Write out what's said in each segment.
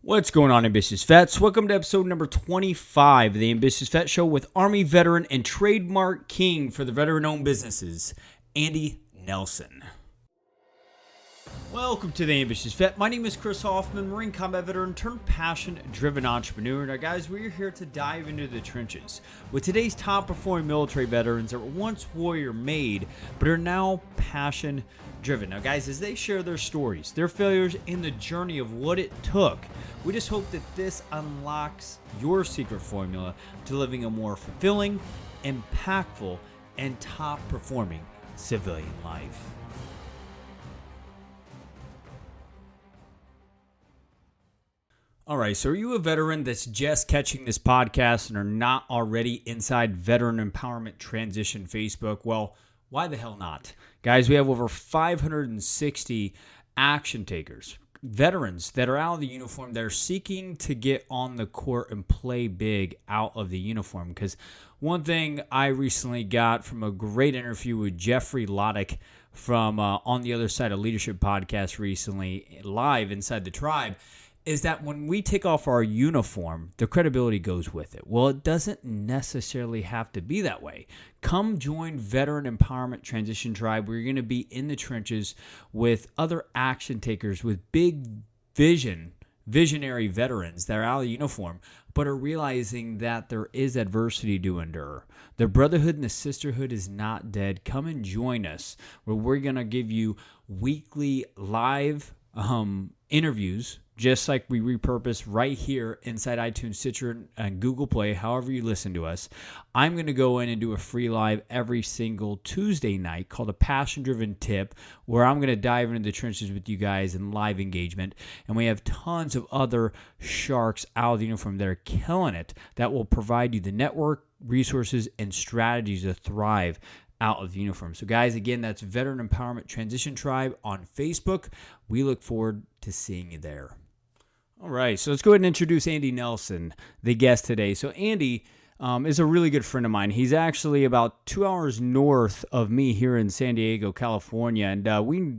What's going on, Ambitious Vets? Welcome to episode number 25 of the Ambitious Vet Show with Army Veteran and Trademark King for the veteran-owned businesses, Andy Nelson. Welcome to the Ambitious Vet. My name is Chris Hoffman, Marine Combat Veteran turned passion-driven entrepreneur. Now, guys, we're here to dive into the trenches with today's top-performing military veterans that were once warrior-made, but are now passion-driven. Now, guys, as they share their stories, their failures, and the journey of what it took, we just hope that this unlocks your secret formula to living a more fulfilling, impactful, and top-performing civilian life. All right, so are you a veteran that's just catching this podcast and are not already inside Veteran Empowerment Transition Facebook? Well, why the hell not? Guys, we have over 560 action takers, veterans that are out of the uniform that are seeking to get on the court and play big out of the uniform. Because one thing I recently got from a great interview with Jeffrey Loddick from On the Other Side of Leadership podcast recently, live inside the tribe, is that when we take off our uniform, the credibility goes with it. Well, it doesn't necessarily have to be that way. Come join Veteran Empowerment Transition Tribe, where you're going to be in the trenches with other action takers with big visionary veterans that are out of uniform, but are realizing that there is adversity to endure. The brotherhood and the sisterhood is not dead. Come and join us, where we're going to give you weekly live interviews, just like we repurpose right here inside iTunes, Stitcher, and Google Play, however you listen to us. I'm going to go in and do a free live every single Tuesday night called a Passion-Driven Tip, where I'm going to dive into the trenches with you guys in live engagement. And we have tons of other sharks out of the uniform that are killing it that will provide you the network, resources, and strategies to thrive out of the uniform. So guys, again, that's Veteran Empowerment Transition Tribe on Facebook. We look forward to seeing you there. All right, so let's go ahead and introduce Andy Nelson, the guest today. So Andy is a really good friend of mine. He's actually about 2 hours north of me here in San Diego, California. And we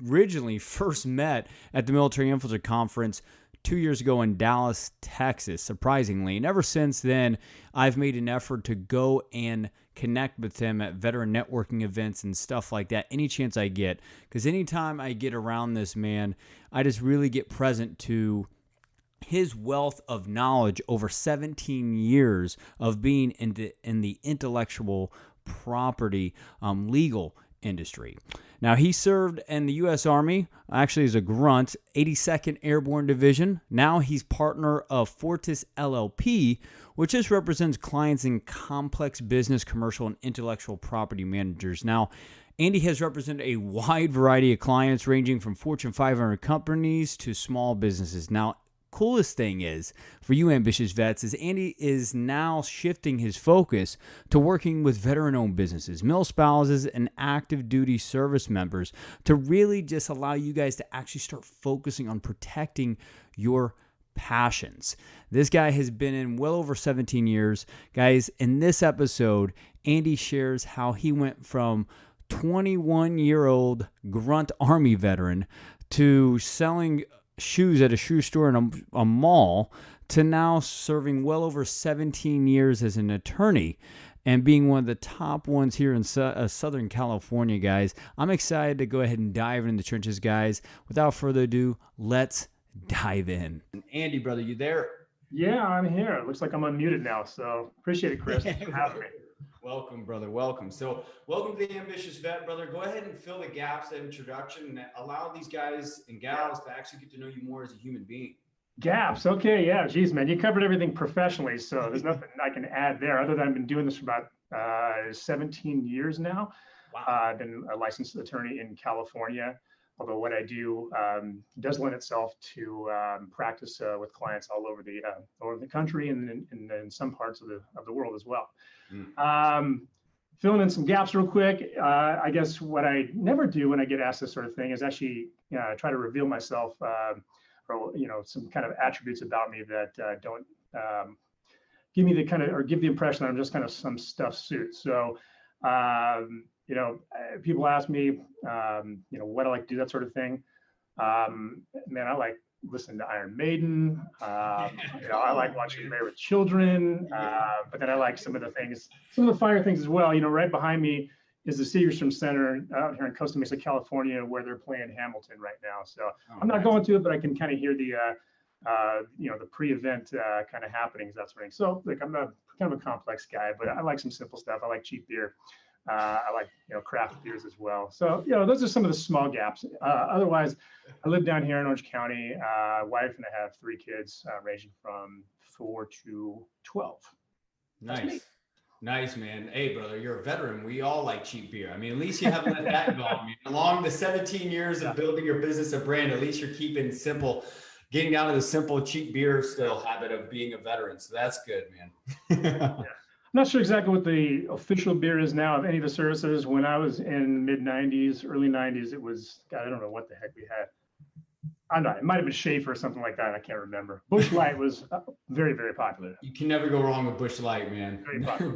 originally first met at the Military Infantry Conference 2 years ago in Dallas, Texas, surprisingly. And ever since then, I've made an effort to go and connect with him at veteran networking events and stuff like that any chance I get. Because anytime I get around this man, I just really get present to his wealth of knowledge over 17 years of being in the intellectual property legal industry. Now, he served in the U.S. Army, actually as a grunt, 82nd Airborne Division. Now he's partner of Fortis LLP, which just represents clients in complex business, commercial, and intellectual property managers. Now, Andy has represented a wide variety of clients ranging from Fortune 500 companies to small businesses. Now, coolest thing is, for you ambitious vets, is Andy is now shifting his focus to working with veteran-owned businesses, milspouses, and active duty service members to really just allow you guys to actually start focusing on protecting your passions. This guy has been in well over 17 years. Guys, in this episode, Andy shares how he went from 21-year-old Grunt Army veteran to selling shoes at a shoe store in a mall to now serving well over 17 years as an attorney and being one of the top ones here in Southern California, guys. I'm excited to go ahead and dive into the trenches, guys. Without further ado, let's dive in. Andy, brother, you there? Yeah, I'm here. It looks like I'm unmuted now, so appreciate it, Chris, for having me. Welcome, brother. Welcome. So welcome to the Ambitious Vet, brother. Go ahead and fill the gaps, that introduction, and allow these guys and gals to actually get to know you more as a human being. Gaps. Okay. Yeah. Geez, man, you covered everything professionally. So there's nothing I can add there other than I've been doing this for about 17 years now. Wow. I've been a licensed attorney in California, although what I do does lend itself to practice with clients all over the country and in some parts of the world as well. Filling in some gaps real quick. I guess what I never do when I get asked this sort of thing is actually try to reveal myself or some kind of attributes about me that don't give me the kind of or give the impression that I'm just kind of some stuffed suit. So people ask me what I like to do, that sort of thing. Man, I like listen to Iron Maiden. I like watching Married with Children, but then I like some of the fire things as well. Right behind me is the Segerstrom Center out here in Costa Mesa, California, where they're playing Hamilton right now. So I'm not going to it, but I can kind of hear the pre-event kind of happenings, that sort of thing. So like I'm a kind of a complex guy, but I like some simple stuff. I like cheap beer. I like craft beers as well. So those are some of the small gaps. Otherwise, I live down here in Orange County. Wife and I have 3 kids, ranging from 4 to 12. Nice, man. Hey, brother, you're a veteran. We all like cheap beer. I mean, at least you haven't let that go. I mean, along the 17 years of building your business a brand, at least you're keeping simple, getting down to the simple cheap beer still habit of being a veteran. So that's good, man. I'm not sure exactly what the official beer is now of any of the services. When I was in mid 90s, early 90s, it was, God, I don't know what the heck we had. I'm not, it might have been Schaefer or something like that. I can't remember. Busch Light was very, very popular. You can never go wrong with Busch Light, man. Very popular.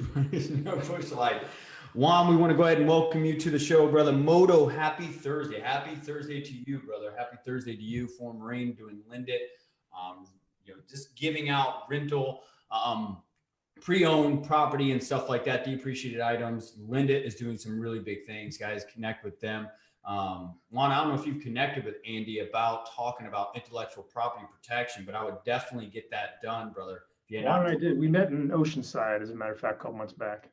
No Busch Light. Juan, we want to go ahead and welcome you to the show, brother. Moto, happy Thursday. Happy Thursday to you, brother. Happy Thursday to you. Former Marine doing Lindit. Just giving out rental, pre-owned property and stuff like that, depreciated items. Lindit is doing some really big things, guys. Connect with them. Juan, I don't know if you've connected with Andy about talking about intellectual property protection, but I would definitely get that done, brother. Juan and I did. We met in Oceanside, as a matter of fact, a couple months back.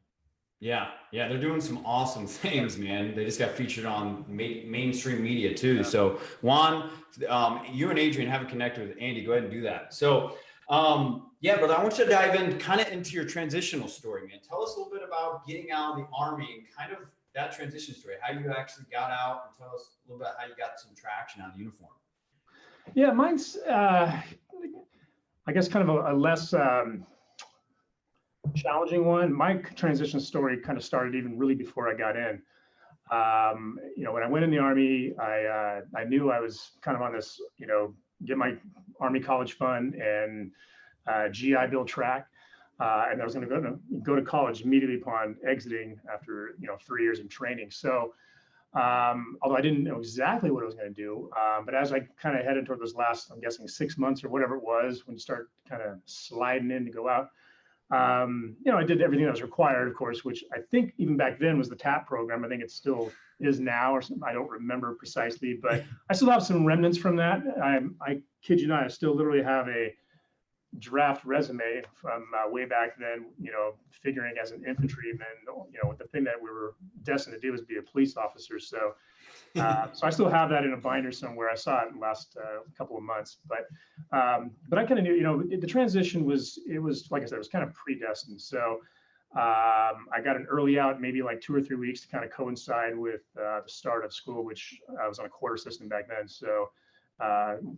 Yeah, they're doing some awesome things, man. They just got featured on mainstream media too. Yeah. So Juan, you and Adrian haven't connected with Andy. Go ahead and do that. So brother, I want you to dive in kind of into your transitional story, man. Tell us a little bit about getting out of the Army and kind of that transition story, how you actually got out, and tell us a little bit how you got some traction out of the uniform. Yeah, mine's, I guess, kind of a less challenging one. My transition story kind of started even really before I got in. When I went in the Army, I knew I was kind of on this, get my Army college fund and GI Bill track. And I was going to go to college immediately upon exiting after 3 years in training. So although I didn't know exactly what I was going to do, but as I kind of headed toward those last, I'm guessing 6 months or whatever it was, when you start kind of sliding in to go out, I did everything that was required, of course, which I think even back then was the TAP program. I think it still is now, or something. I don't remember precisely, but I still have some remnants from that. I kid you not, I still literally have a draft resume from way back then, figuring as an infantryman, the thing that we were destined to do was be a police officer. So I still have that in a binder somewhere. I saw it in the last couple of months, but I kind of knew, the transition was like I said, it was kind of predestined. So I got an early out, maybe like 2 or 3 weeks to kind of coincide with the start of school, which I was on a quarter system back then. So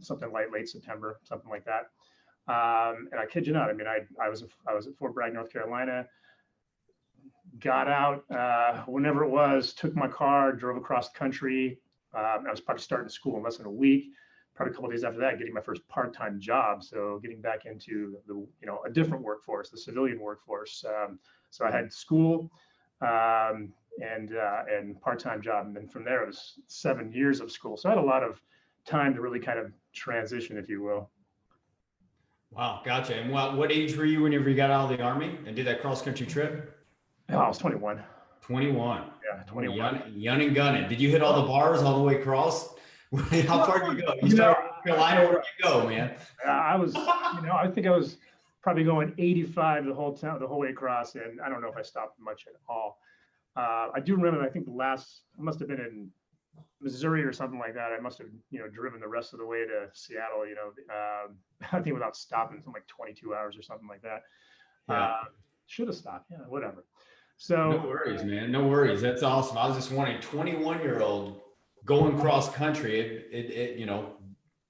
something like late September, something like that. And I kid you not, I mean, I was at Fort Bragg, North Carolina, got out whenever it was, took my car, drove across the country. I was probably starting school in less than a week, probably a couple of days after that, getting my first part-time job. So getting back into a different workforce, the civilian workforce. So I had school and part-time job. And then from there, it was 7 years of school. So I had a lot of time to really kind of transition, if you will. Wow, gotcha. And what age were you whenever you got out of the Army and did that cross-country trip? Oh, I was 21. 21. Yeah, 21. Young and gunning. Did you hit all the bars all the way across? How far did you go? You started in Carolina. Where'd you go, man? I was, I think I was probably going 85 the whole way across, and I don't know if I stopped much at all. I do remember, I think I must have been in Missouri or something like that. I must have, driven the rest of the way to Seattle, I think without stopping, something like 22 hours or something like that. Yeah. Should have stopped. Yeah, whatever. So no worries, man. No worries. That's awesome. I was just wondering, 21-year-old going cross country,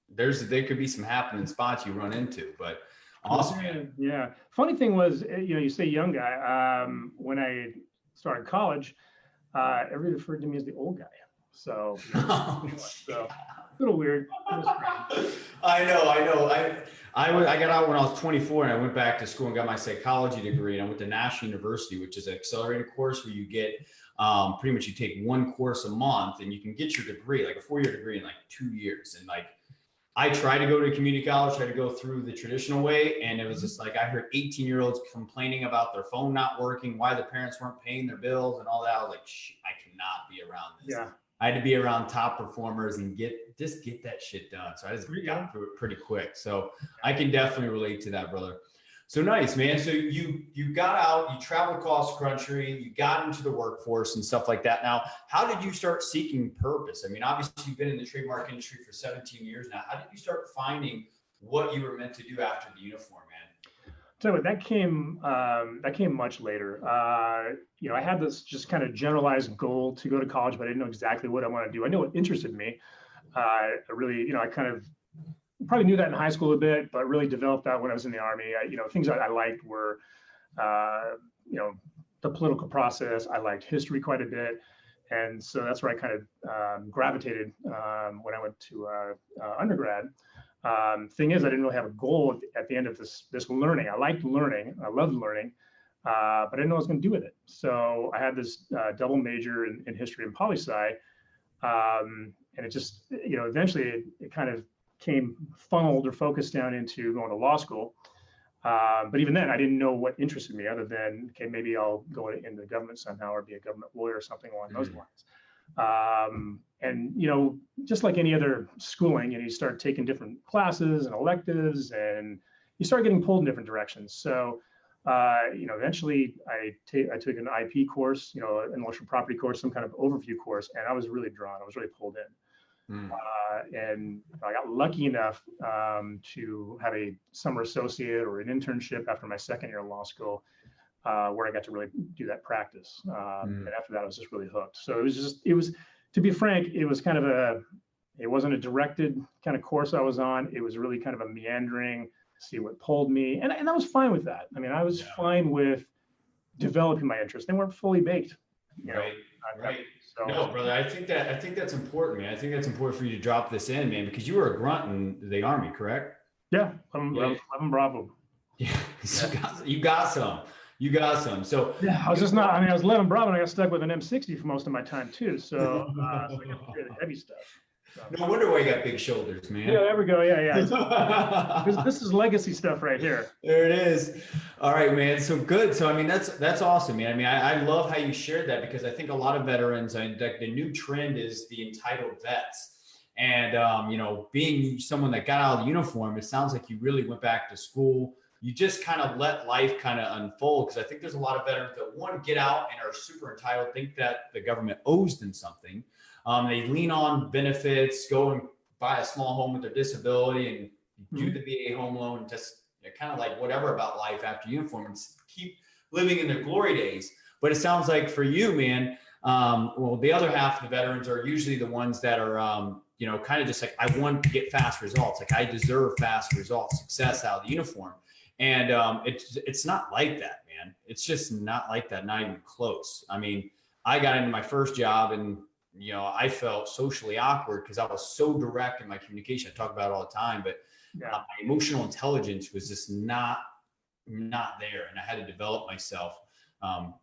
there could be some happening spots you run into, but awesome. Yeah. Funny thing was, you say young guy, when I started college, everybody referred to me as the old guy. So, so a little weird. I know. I got out when I was 24 and I went back to school and got my psychology degree, and I went to National University, which is an accelerated course where you get pretty much you take one course a month and you can get your degree, like a 4-year degree in like 2 years. And like I tried to go to community college, tried to go through the traditional way. And it was just like, I heard 18-year-olds complaining about their phone not working, why the parents weren't paying their bills and all that. I was like, I cannot be around this. Yeah. I had to be around top performers and get that shit done. So I just got through it pretty quick. So I can definitely relate to that, brother. So nice, man. So you got out, you traveled across the country, you got into the workforce and stuff like that. Now, how did you start seeking purpose? I mean, obviously you've been in the trademark industry for 17 years now. How did you start finding what you were meant to do after the uniform, man? So that came much later. I had this just kind of generalized goal to go to college, but I didn't know exactly what I want to do. I knew what interested me. I kind of probably knew that in high school a bit, but really developed that when I was in the Army. Things I liked were, the political process. I liked history quite a bit. And so that's where I kind of gravitated when I went to undergrad. Thing is, I didn't really have a goal at the end of this learning. I liked learning. I loved learning, but I didn't know what I was going to do with it. So I had this double major in history and poli-sci. And it just, eventually it kind of came funneled or focused down into going to law school. But even then, I didn't know what interested me other than, okay, maybe I'll go into the government somehow or be a government lawyer or something along those lines. And, just like any other schooling, you start taking different classes and electives and you start getting pulled in different directions. So, eventually I took an IP course, an intellectual property course, some kind of overview course, and I was really drawn. I was really pulled in. And I got lucky enough to have a summer associate or an internship after my second year of law school, where I got to really do that practice. And after that, I was just really hooked. So it was, to be frank, it was kind of it wasn't a directed kind of course I was on. It was really kind of a meandering, see what pulled me. And I was fine with that. I mean, I was fine with developing my interests. They weren't fully baked. Right. So, no, brother, I think that's important, man. I think that's important for you to drop this in, man, because you were a grunt in the Army, correct? Yeah, I'm 11 Bravo. Yeah, you got some. So yeah, I was 11 Bravo and I got stuck with an M60 for most of my time too. So, so I got to do the heavy stuff. So. No wonder why you got big shoulders, man. Yeah, there we go. Yeah. This is legacy stuff right here. There it is. All right, man. So good. So, I mean, that's awesome, man. I mean, I love how you shared that because I think a lot of veterans, the new trend is the entitled vets. And, being someone that got out of the uniform, it sounds like you really went back to school. You just kind of let life kind of unfold. Because I think there's a lot of veterans that, one, get out and are super entitled, think that the government owes them something. They lean on benefits, go and buy a small home with their disability and do the VA home loan, just kind of like whatever about life after uniform and keep living in their glory days. But it sounds like for you, man, the other half of the veterans are usually the ones that are, kind of just like, I want to get fast results. Like I deserve fast results, success out of the uniform. And it's not like that, man. It's just not like that, not even close. I mean, I got into my first job and I felt socially awkward because I was so direct in my communication. I talk about it all the time, but my emotional intelligence was just not there. And I had to develop myself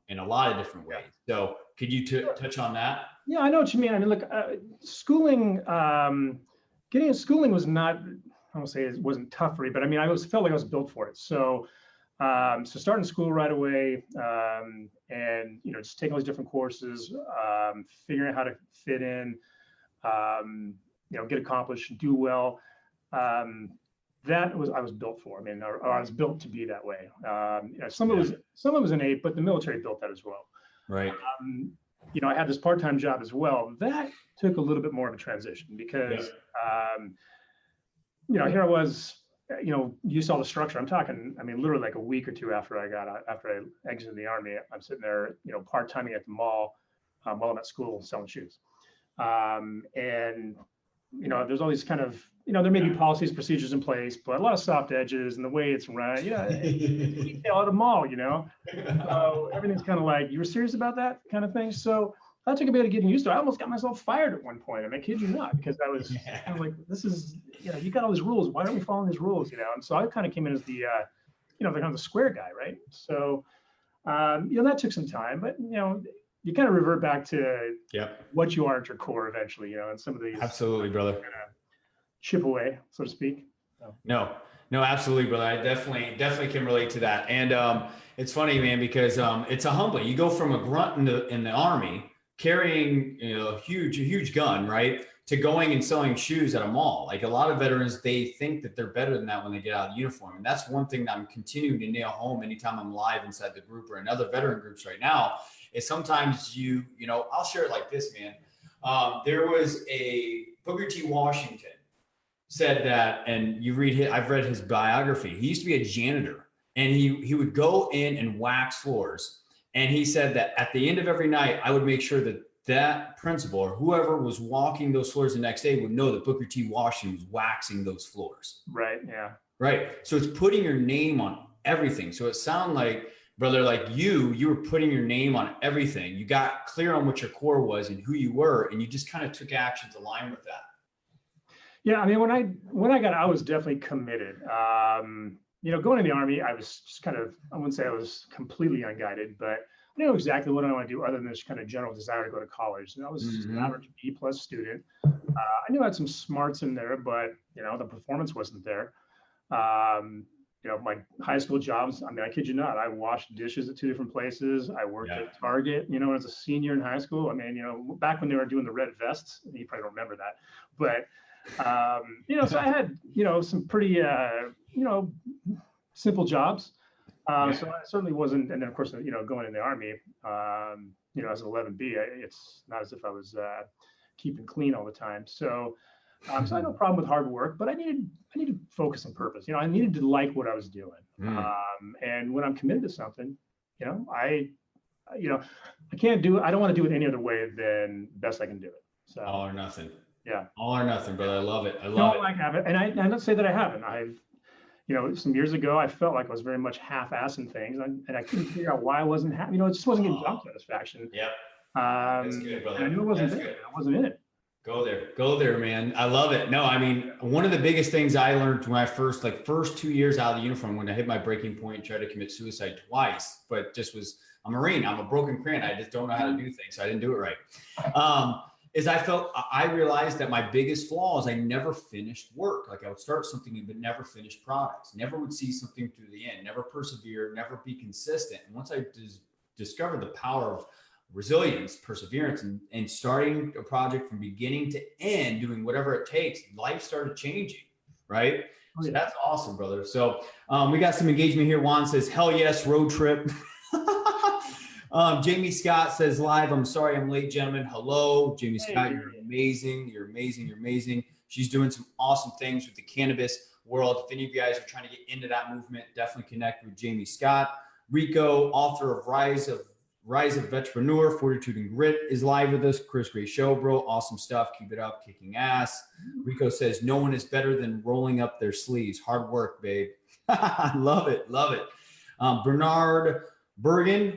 in a lot of different ways. So could you touch on that? Yeah, I know what you mean. I mean, look, schooling, getting into schooling was not, I won't say it wasn't tough for me, but I mean, felt like I was built for it. So starting school right away, and just taking all these different courses, figuring out how to fit in, get accomplished, do well. I was built for. I mean, or I was built to be that way. Some of it was innate, but the military built that as well. Right. I had this part-time job as well. That took a little bit more of a transition because, here I was. You saw the structure. I'm talking, I mean, literally like a week or two after I exited the Army, I'm sitting there, part-timing at the mall while I'm at school selling shoes. And, there's all these kind of, there may be policies, procedures in place, but a lot of soft edges and the way it's run, it's detail at a mall, So everything's kind of like, you were serious about that kind of thing. So that took a bit of getting used to. I almost got myself fired at one point. I mean, I kid you not, because I was kind of like, this is, you got all these rules. Why aren't we following these rules? And so I kind of came in as the, the kind of the square guy, right? So, that took some time, but you kind of revert back to what you are at your core eventually, and some of these. Absolutely, brother. chip away, so to speak. So. No, absolutely, brother. I definitely can relate to that. And it's funny, man, because it's a humbling. You go from a grunt in the army carrying a huge gun, right, to going and selling shoes at a mall. Like a lot of veterans, they think that they're better than that when they get out of the uniform, and that's one thing that I'm continuing to nail home anytime I'm live inside the group or in other veteran groups right now. Is sometimes I'll share it like this, man. There was a Booker T. Washington said that, and I've read his biography. He used to be a janitor, and he would go in and wax floors. And he said that at the end of every night, I would make sure that principal or whoever was walking those floors the next day would know that Booker T. Washington was waxing those floors. Right. Yeah. Right. So it's putting your name on everything. So it sounded like, brother, like you were putting your name on everything. You got clear on what your core was and who you were, and you just kind of took action to align with that. Yeah, I mean, when I got, I was definitely committed. Going in the Army, I was just kind of, I wouldn't say I was completely unguided, but I knew exactly what I want to do other than this kind of general desire to go to college. And I was an average B+ student. I knew I had some smarts in there, but the performance wasn't there. My high school jobs, I mean, I kid you not, I washed dishes at 2 different places. I worked at Target, as a senior in high school. I mean, back when they were doing the red vests, you probably don't remember that, but so I had, some pretty, simple jobs. So I certainly wasn't, and then of course, going in the Army, as an 11B, it's not as if I was keeping clean all the time. So I had no problem with hard work, but I needed focus and purpose. I needed to like what I was doing. And when I'm committed to something, I can't do it. I don't want to do it any other way than best I can do it. So all or nothing. Yeah. All or nothing, brother. I love it. I love it. I haven't. And I not say that I haven't. I've, some years ago, I felt like I was very much half-assing things, and I couldn't figure out why I wasn't happy. It just wasn't getting job satisfaction. Yep. That's good, brother. And I knew it wasn't there. I wasn't in it. Go there, man. I love it. No, I mean, one of the biggest things I learned when I first 2 years out of the uniform, when I hit my breaking point, tried to commit suicide twice, but just was a Marine. I'm a broken crayon. I just don't know how to do things. So I didn't do it right. I realized that my biggest flaw is I never finished work. Like I would start something but never finish products, never would see something through the end, never persevere, never be consistent. And once I discovered the power of resilience, perseverance, and starting a project from beginning to end, doing whatever it takes, life started changing, right? Oh, yeah. So that's awesome, brother. So we got some engagement here. Juan says, hell yes, road trip. Jamie Scott says live, I'm sorry I'm late, gentlemen. Hello, Jamie Scott, you're amazing. You're amazing. She's doing some awesome things with the cannabis world. If any of you guys are trying to get into that movement, definitely connect with Jamie Scott. Rico, author of Rise of Veteranpreneur, Fortitude and Grit, is live with us. Chris, great show, bro. Awesome stuff. Keep it up. Kicking ass. Rico says, no one is better than rolling up their sleeves. Hard work, babe. Love it. Bernard Bergen,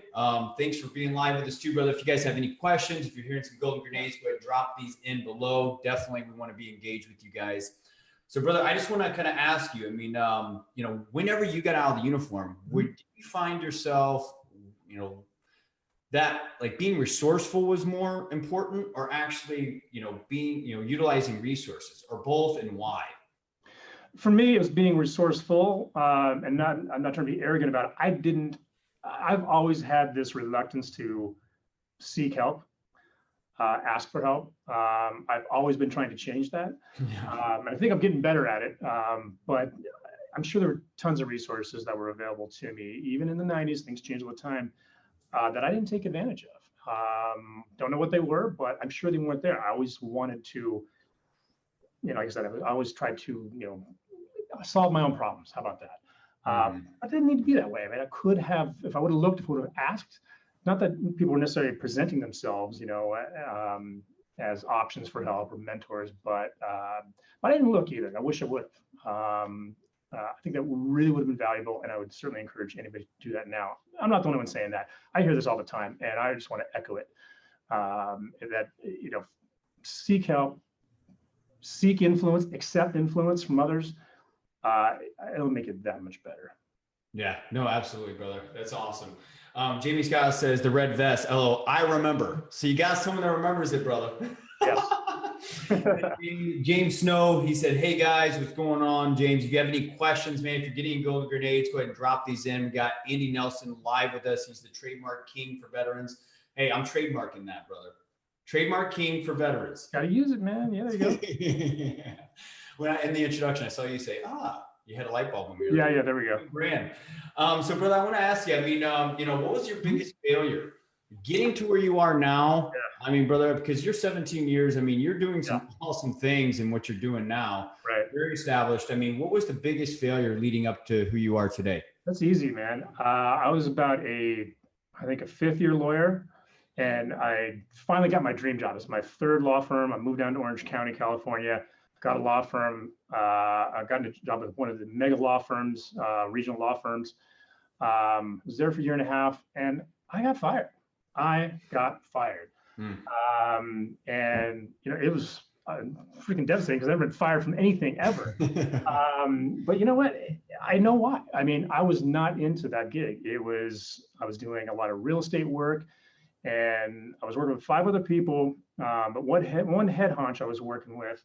thanks for being live with us too, brother. If you guys have any questions, if you're hearing some golden grenades, go ahead and drop these in below. Definitely, we want to be engaged with you guys. So, brother, I just want to kind of ask you, I mean, whenever you got out of the uniform, would you find yourself, that like being resourceful was more important, or actually, being, utilizing resources, or both, and why? For me, it was being resourceful, and I'm not trying to be arrogant about it. I've always had this reluctance to seek help, ask for help. I've always been trying to change that. Yeah. I think I'm getting better at it, but I'm sure there were tons of resources that were available to me. Even in the 90s, things change all the time, that I didn't take advantage of. Don't know what they were, but I'm sure they weren't there. I always wanted to, like I said, I always tried to, solve my own problems. How about that? I didn't need to be that way. I mean, I could have, if I would have looked, if I would have asked, not that people were necessarily presenting themselves, as options for help or mentors, but I didn't look either. I wish I would have. I think that really would have been valuable, and I would certainly encourage anybody to do that now. I'm not the only one saying that. I hear this all the time, and I just want to echo it. That, seek help, seek influence, accept influence from others. It'll make it that much better. Yeah, no, absolutely, brother. That's awesome. Jamie Scott says the red vest. Oh, I remember. So you got someone that remembers it, brother. Yes. James Snow, he said, hey guys, what's going on? James, if you have any questions, man, if you're getting golden grenades, go ahead and drop these in. We got Andy Nelson live with us. He's the trademark king for veterans. Hey, I'm trademarking that, brother. Trademark king for veterans. Gotta use it, man. Yeah, there you go. Yeah. When in the introduction, I saw you say, you had a light bulb when we were Yeah, there we go. Brand. So, brother, I want to ask you, I mean, what was your biggest failure? Getting to where you are now, yeah. I mean, brother, because you're 17 years, I mean, you're doing some awesome things in what you're doing now. Right. Very established. I mean, what was the biggest failure leading up to who you are today? That's easy, man. I was about I think a fifth-year lawyer, and I finally got my dream job. It's my third law firm. I moved down to Orange County, California, got a law firm. I got a job with one of the mega law firms, regional law firms. Was there for a year and a half, and I got fired. And it was freaking devastating because I've never been fired from anything ever. But you know what? I know why. I mean, I was not into that gig. I was doing a lot of real estate work, and I was working with 5 other people. But one head honch I was working with.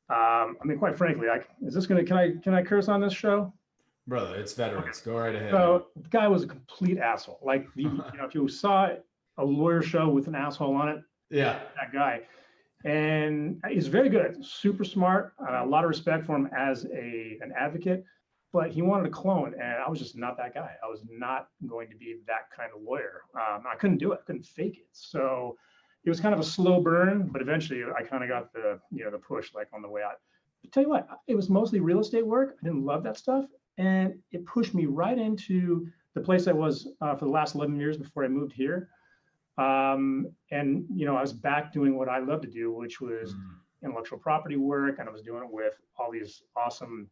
I mean, quite frankly, can I curse on this show? Brother, it's veterans. Okay. Go right ahead. So the guy was a complete asshole. Like, if you saw a lawyer show with an asshole on it, yeah, that guy. And he's very good, super smart. A lot of respect for him as an advocate, but he wanted a clone, and I was just not that guy. I was not going to be that kind of lawyer. I couldn't do it. I couldn't fake it. So it was kind of a slow burn, but eventually I kind of got the push like on the way out. But tell you what, it was mostly real estate work. I didn't love that stuff. And it pushed me right into the place I was for the last 11 years before I moved here. And, I was back doing what I love to do, which was intellectual property work. And I was doing it with all these awesome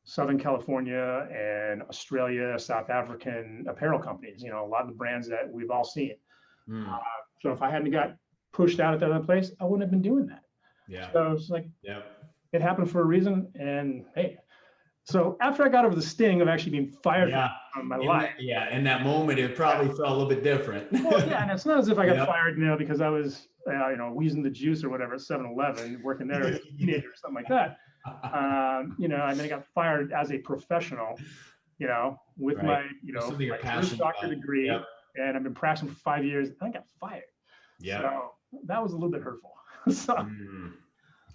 Southern California and Australia, South African apparel companies, a lot of the brands that we've all seen. So if I hadn't got pushed out at that other place, I wouldn't have been doing that. Yeah. So it's like, it happened for a reason. And hey, so after I got over the sting of actually being fired from my life. In that moment, it probably felt a little bit different. Well, yeah, and it's not as if I got fired, because I was, wheezing the juice or whatever at 7-Eleven, working there as a teenager or something like that. And then I got fired as a professional, with my, my first doctorate degree, and I've been practicing for 5 years. And I got fired. Yeah. So that was a little bit hurtful.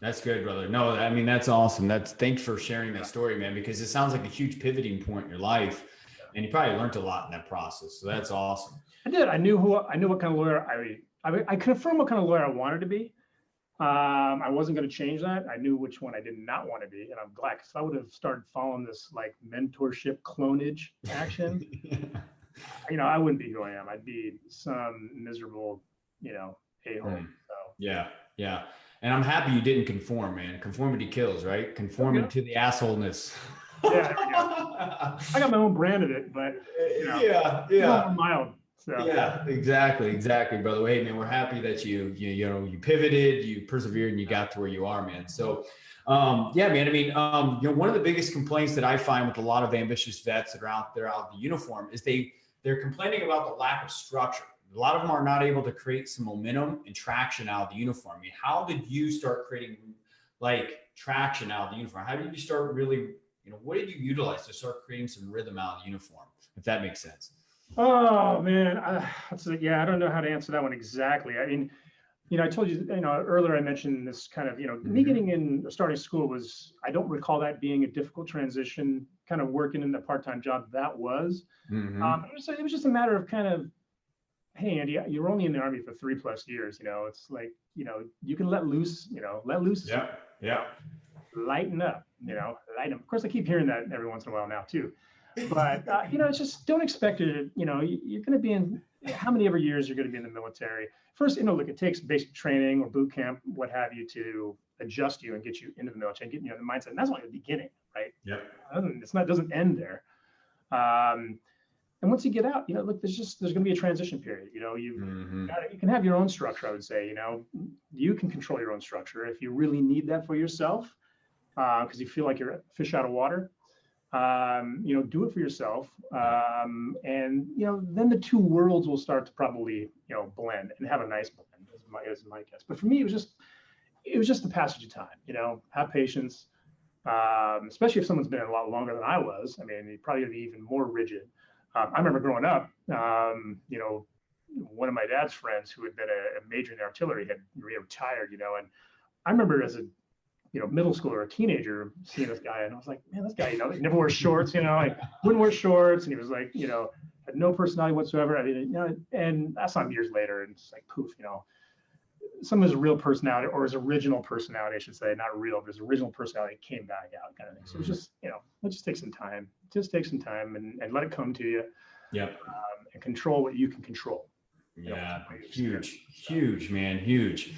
That's good, brother. No, I mean, that's awesome. Thanks for sharing that story, man, because it sounds like a huge pivoting point in your life, and you probably learned a lot in that process. So that's awesome. I did. I knew what kind of lawyer I confirmed what kind of lawyer I wanted to be. I wasn't going to change that. I knew which one I did not want to be, and I'm glad, because I would have started following this like mentorship clonage action. I wouldn't be who I am. I'd be some miserable, a-hole. So yeah. And I'm happy you didn't conform, man. Conformity kills, right? Conforming to the assholeness. Yeah, there we go. I got my own brand of it, but mild. So. Yeah, exactly, brother. Hey, man, we're happy that you pivoted, you persevered, and you got to where you are, man. So, man. I mean, one of the biggest complaints that I find with a lot of ambitious vets that are out there out of the uniform is they're complaining about the lack of structure. A lot of them are not able to create some momentum and traction out of the uniform. I mean, how did you start creating like traction out of the uniform? How did you start really, what did you utilize to start creating some rhythm out of the uniform, if that makes sense? Oh man, I don't know how to answer that one exactly. I mean, I told you, earlier I mentioned this kind of, me getting in, starting school I don't recall that being a difficult transition, kind of working in the part-time job that was. It was just a matter of kind of, hey, Andy, you're only in the Army for 3+ years. It's like, you can let loose, Yeah. Lighten up, lighten up. Of course, I keep hearing that every once in a while now too. But, it's just, don't expect it. You're going to be in how many ever years you're going to be in the military. First, look, it takes basic training or boot camp, what have you, to adjust you and get you into the military and get you in the mindset. And that's only the beginning, right? Yep. It doesn't end there. And once you get out, look, there's going to be a transition period. You can have your own structure. I would say, you can control your own structure if you really need that for yourself, because you feel like you're a fish out of water. Do it for yourself, and then the two worlds will start to probably blend and have a nice blend, is my guess. But for me, it was just it was just the passage of time, have patience, especially if someone's been a lot longer than I was. I mean, you'd probably be even more rigid. I remember growing up, one of my dad's friends who had been a major in the artillery had retired, and I remember as a middle schooler or a teenager seeing this guy, and I was like, man, this guy, he never wears shorts, he wouldn't wear shorts, and he was like, had no personality whatsoever. I mean, and that's not years later, and it's like poof, some of his real personality, or his original personality, I should say, not real, but his original personality came back out, kind of thing. So it's just, let's just take some time. Just take some time and let it come to you. Yep. And control what you can control. Yeah, huge, man, huge.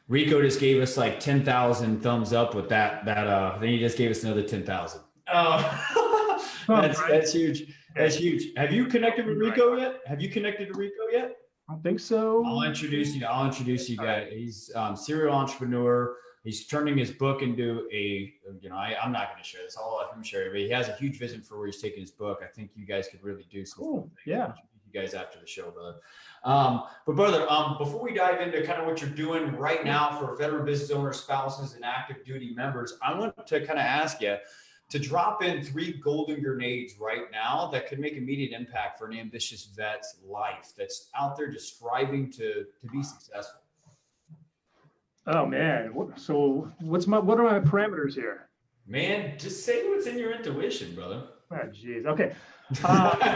Rico just gave us like 10,000 thumbs up with that. Then he just gave us another 10,000. Oh, that's huge. That's huge. Have you connected with Rico yet? Have you connected to Rico yet? I don't think so. I'll introduce you guys. He's serial entrepreneur. He's turning his book into I'm not going to share this. I'll let him share it, but he has a huge vision for where he's taking his book. I think you guys could really do some cool. things. Yeah. You guys after the show, brother. But brother, before we dive into kind of what you're doing right now for veteran business owners, spouses, and active duty members, I want to kind of ask you to drop in 3 golden grenades right now that could make immediate impact for an ambitious vet's life that's out there just striving to be successful. Oh man, so what are my parameters here? Man, just say what's in your intuition, brother. Oh, geez. Okay. So I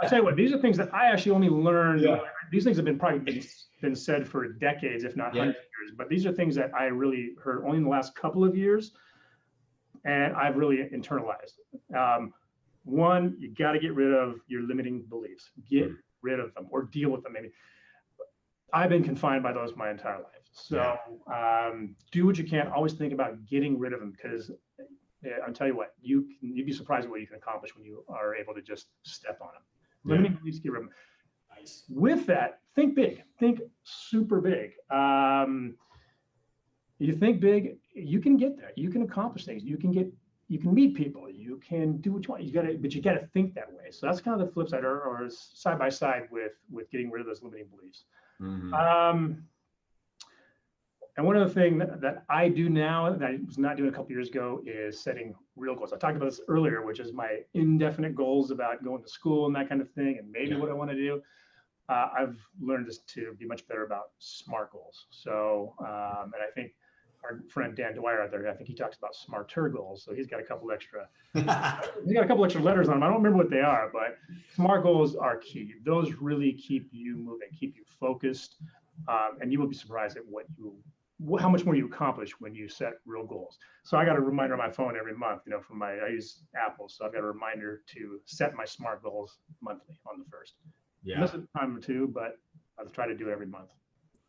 tell you what, these are things that I actually only learned. Yeah. These things have been said for decades, if not hundreds of years. But these are things that I really heard only in the last couple of years, and I've really internalized. One, you got to get rid of your limiting beliefs. Get rid of them or deal with them. Maybe I've been confined by those my entire life. So do what you can. Always think about getting rid of them, because I'll tell you what, you'd be surprised at what you can accomplish when you are able to just step on them. Limiting beliefs, get rid of them. Nice. With that, think big. Think super big. You think big, you can get there. You can accomplish things. You can meet people. You can do what you want. But you got to think that way. So that's kind of the flip side, or side by side with getting rid of those limiting beliefs. Mm-hmm. And one other thing that I do now that I was not doing a couple years ago is setting real goals. I talked about this earlier, which is my indefinite goals about going to school and that kind of thing, and maybe what I want to do. I've learned to be much better about SMART goals. So, and I think our friend Dan Dwyer out there, I think he talks about smarter goals. So he's got a couple extra letters on them. I don't remember what they are, but SMART goals are key. Those really keep you moving, keep you focused, and you will be surprised at how much more you accomplish when you set real goals. So I got a reminder on my phone every month, I use Apple. So I've got a reminder to set my SMART goals monthly on the 1st. Yeah. Miss a time or two, but I'll try to do it every month.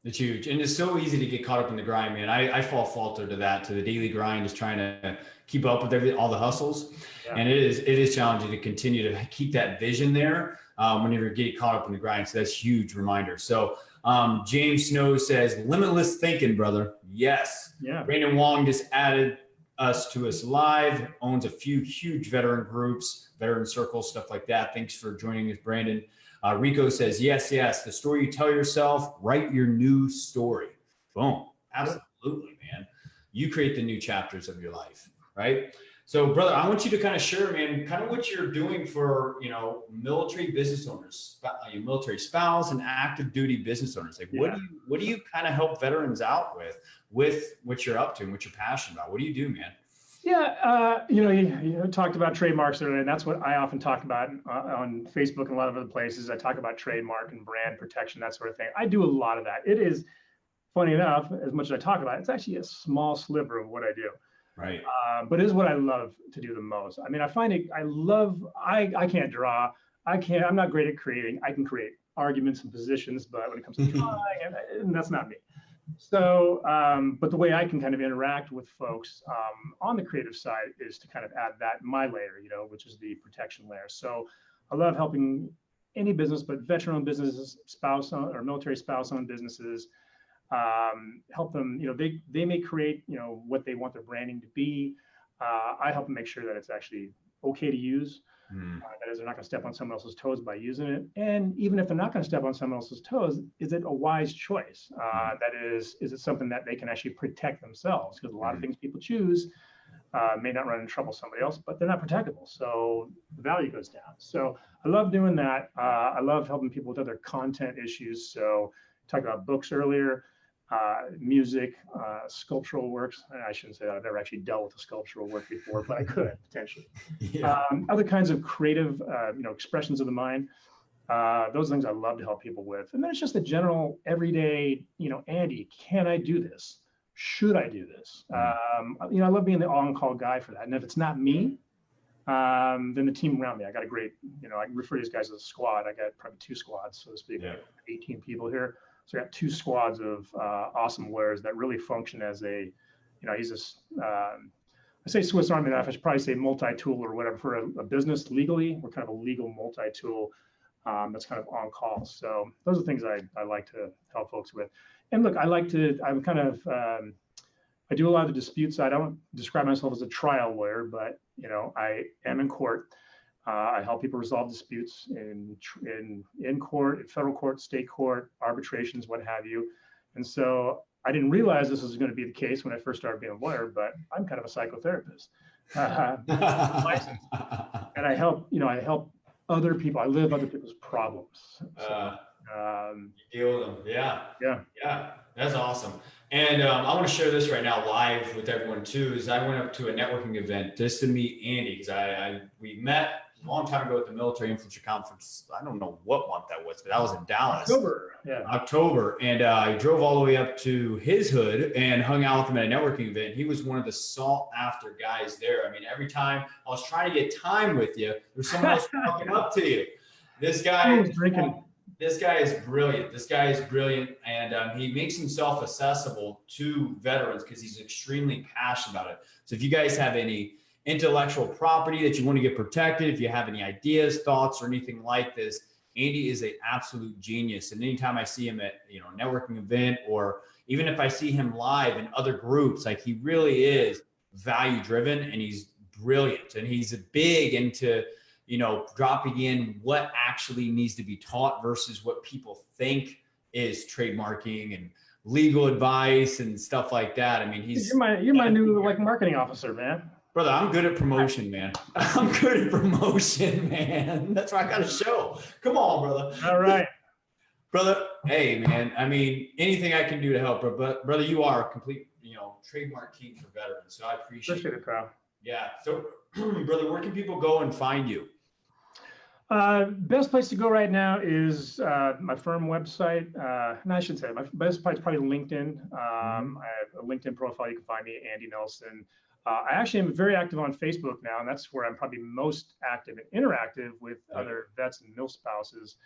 It's huge. And it's so easy to get caught up in the grind, man. I fall falter to the daily grind, is trying to keep up with all the hustles. Yeah. And it is challenging to continue to keep that vision there whenever you get caught up in the grind. So that's a huge reminder. So James Snow says, limitless thinking, brother. Yes. Yeah. Brandon Wong just added us to us live, owns a few huge veteran groups, veteran circles, stuff like that. Thanks for joining us, Brandon. Rico says, yes. The story you tell yourself, write your new story. Boom. Absolutely, man. You create the new chapters of your life, right? So, brother, I want you to kind of share, man, kind of what you're doing for, military business owners, your military spouse and active duty business owners. Like, what do you kind of help veterans out with what you're up to and what you're passionate about? What do you do, man? Yeah, you talked about trademarks earlier, and that's what I often talk about on Facebook and a lot of other places. I talk about trademark and brand protection, that sort of thing. I do a lot of that. It is, funny enough, as much as I talk about it, it's actually a small sliver of what I do. Right. But it is what I love to do the most. I mean, I find it, I can't draw. I'm not great at creating. I can create arguments and positions, but when it comes to drawing, and that's not me. So, but the way I can kind of interact with folks on the creative side is to kind of add that my layer, which is the protection layer. So I love helping any business, but veteran-owned businesses, spouse-owned or military spouse-owned businesses, help them, they may create, what they want their branding to be. I help them make sure that it's actually okay to use. That is, they're not going to step on someone else's toes by using it. And even if they're not going to step on someone else's toes, is it a wise choice? That is it something that they can actually protect themselves? Because a lot of things people choose may not run into trouble with somebody else, but they're not protectable. So the value goes down. So I love doing that. I love helping people with other content issues. So talked about books earlier, music, sculptural works. I shouldn't say that. I've never actually dealt with a sculptural work before, but I could potentially. Yeah. Other kinds of creative, expressions of the mind. Those things I love to help people with. And then it's just the general everyday, Andy, can I do this? Should I do this? I love being the on-call guy for that. And if it's not me, then the team around me. I got a great, I refer to these guys as a squad. I got probably 2 squads, so to speak. Yeah. 18 people here. So I got 2 squads of awesome lawyers that really function as a, he's this, I say Swiss Army knife, I should probably say multi-tool or whatever for a business legally. We're kind of a legal multi-tool that's kind of on call. So those are things I like to help folks with. And look, I do a lot of the disputes. I don't describe myself as a trial lawyer, but I am in court. I help people resolve disputes in court, in federal court, state court, arbitrations, what have you. And so I didn't realize this was going to be the case when I first started being a lawyer, but I'm kind of a psychotherapist, licensed, and I help other people. I live other people's problems. So, you deal with them. Yeah. That's awesome. And I want to share this right now live with everyone too. Is I went up to a networking event just to meet Andy because we met a long time ago at the Military Infantry Conference. I don't know what month that was, but that was in Dallas. October. And I drove all the way up to his hood and hung out with him at a networking event. He was one of the sought after guys there. I mean, every time I was trying to get time with you, there's someone else walking up to you. This guy is brilliant. This guy is brilliant. And he makes himself accessible to veterans because he's extremely passionate about it. So if you guys have any intellectual property that you want to get protected, if you have any ideas, thoughts, or anything like this, Andy is an absolute genius. And anytime I see him at a networking event, or even if I see him live in other groups, like he really is value driven and he's brilliant. And he's big into dropping in what actually needs to be taught versus what people think is trademarking and legal advice and stuff like that. I mean, you're my new marketing officer, man. Brother, I'm good at promotion, man. I'm good at promotion, man. That's why I got a show. Come on, brother. All right. Brother, hey, man. I mean, anything I can do to help, but brother, you are a complete, trademark king for veterans. So I appreciate it, pal. Yeah. So, brother, where can people go and find you? Best place to go right now is my firm website. No, I shouldn't say my best place is probably LinkedIn. I have a LinkedIn profile. You can find me, Andy Nelson. I actually am very active on Facebook now, and that's where I'm probably most active and interactive with other vets and milspouses.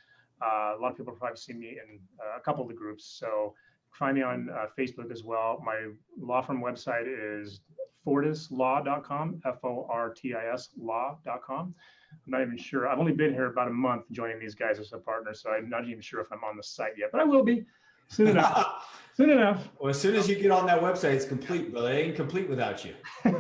A lot of people have probably seen me in a couple of the groups. So find me on Facebook as well. My law firm website is fortislaw.com, Fortis law.com. I'm not even sure. I've only been here about a month joining these guys as a partner, so I'm not even sure if I'm on the site yet, but I will be soon enough. Soon enough. Well, as soon as you get on that website, it's complete, brother. It ain't complete without you. All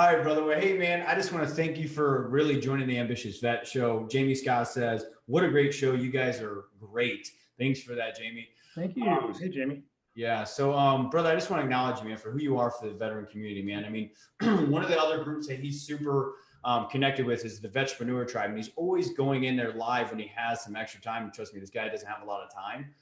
right, brother. Well, hey, man, I just want to thank you for really joining the Ambitious Vet Show. Jamie Scott says, what a great show. You guys are great. Thanks for that, Jamie. Thank you. Hey, Jamie. Yeah. So, brother, I just want to acknowledge you, man, for who you are for the veteran community, man. I mean, one of the other groups that he's super connected with is the Vetrepreneur Tribe. And he's always going in there live when he has some extra time. And trust me, this guy doesn't have a lot of time.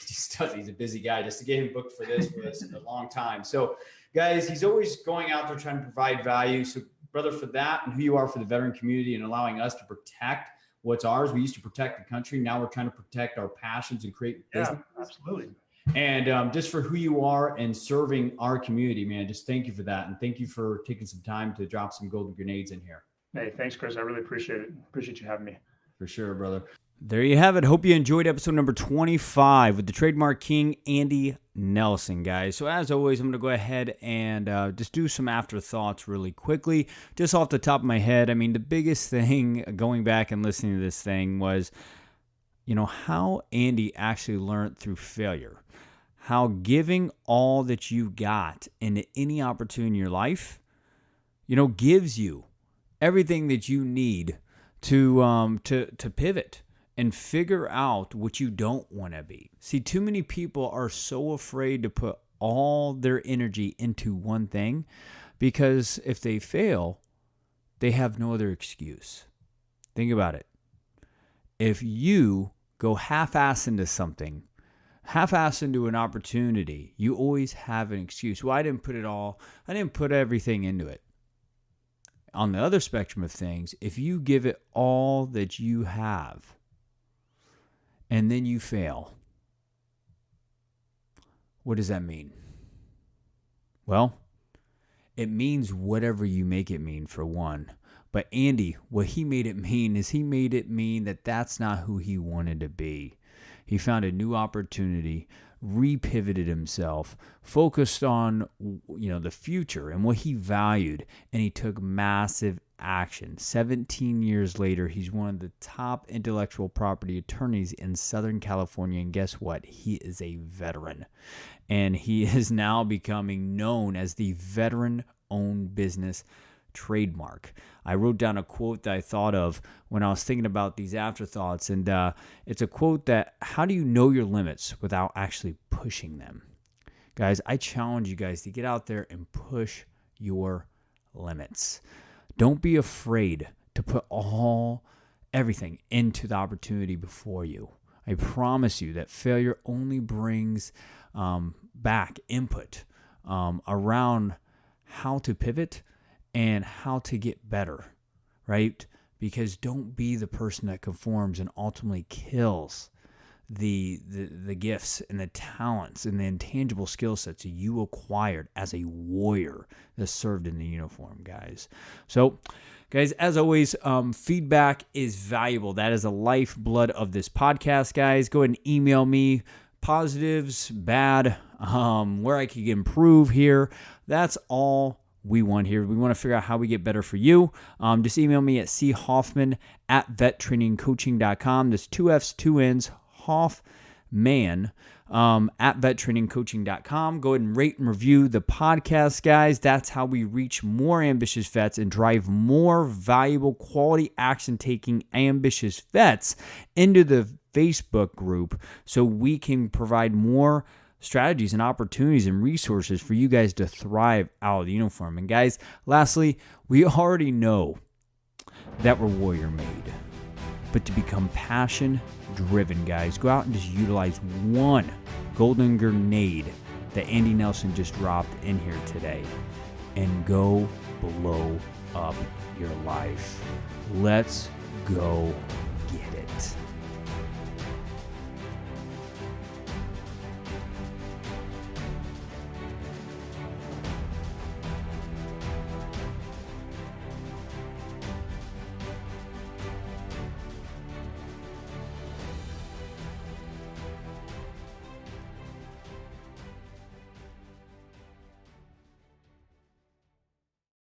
He's a busy guy. Just to get him booked for this was a long time. So, guys, he's always going out there trying to provide value. So, brother, for that and who you are for the veteran community and allowing us to protect what's ours. We used to protect the country. Now we're trying to protect our passions and create business. Yeah, absolutely. And just for who you are and serving our community, man, just thank you for that. And thank you for taking some time to drop some golden grenades in here. Hey, thanks, Chris. I really appreciate it. Appreciate you having me. For sure, brother. There you have it. Hope you enjoyed episode number 25 with the Trademark King, Andy Nelson, guys. So as always, I'm going to go ahead and just do some afterthoughts really quickly. Just off the top of my head, I mean, the biggest thing going back and listening to this thing was, how Andy actually learned through failure. How giving all that you got into any opportunity in your life gives you everything that you need to pivot and figure out what you don't want to be. See, too many people are so afraid to put all their energy into one thing because if they fail, they have no other excuse. Think about it. If you go half-ass into something, half-ass into an opportunity, you always have an excuse. Well, I didn't put everything into it. On the other spectrum of things, if you give it all that you have and then you fail, what does that mean? Well, it means whatever you make it mean, for one. But Andy, what he made it mean is he made it mean that that's not who he wanted to be. He found a new opportunity, repivoted himself, focused on the future and what he valued, and he took massive action. 17 years later, he's one of the top intellectual property attorneys in Southern California, and guess what? He is a veteran, and he is now becoming known as the veteran-owned business trademark. I wrote down a quote that I thought of when I was thinking about these afterthoughts, and it's a quote that, how do you know your limits without actually pushing them? Guys, I challenge you guys to get out there and push your limits. Don't be afraid to put everything into the opportunity before you. I promise you that failure only brings back input around how to pivot and how to get better, right? Because don't be the person that conforms and ultimately kills the gifts and the talents and the intangible skill sets you acquired as a warrior that served in the uniform, guys. So, guys, as always, feedback is valuable. That is the lifeblood of this podcast, guys. Go ahead and email me positives, bad, where I could improve here. That's all we want here. We want to figure out how we get better for you. Just email me at choffman@vettrainingcoaching.com. There's 2 F's, 2 N's, Hoffman at vettrainingcoaching.com. Go ahead and rate and review the podcast, guys. That's how we reach more ambitious vets and drive more valuable, quality, action-taking, ambitious vets into the Facebook group so we can provide more strategies and opportunities and resources for you guys to thrive out of the uniform. And guys, lastly, we already know that we're warrior made, but to become passion driven, guys, go out and just utilize one golden grenade that Andy Nelson just dropped in here today and go blow up your life. Let's go get it.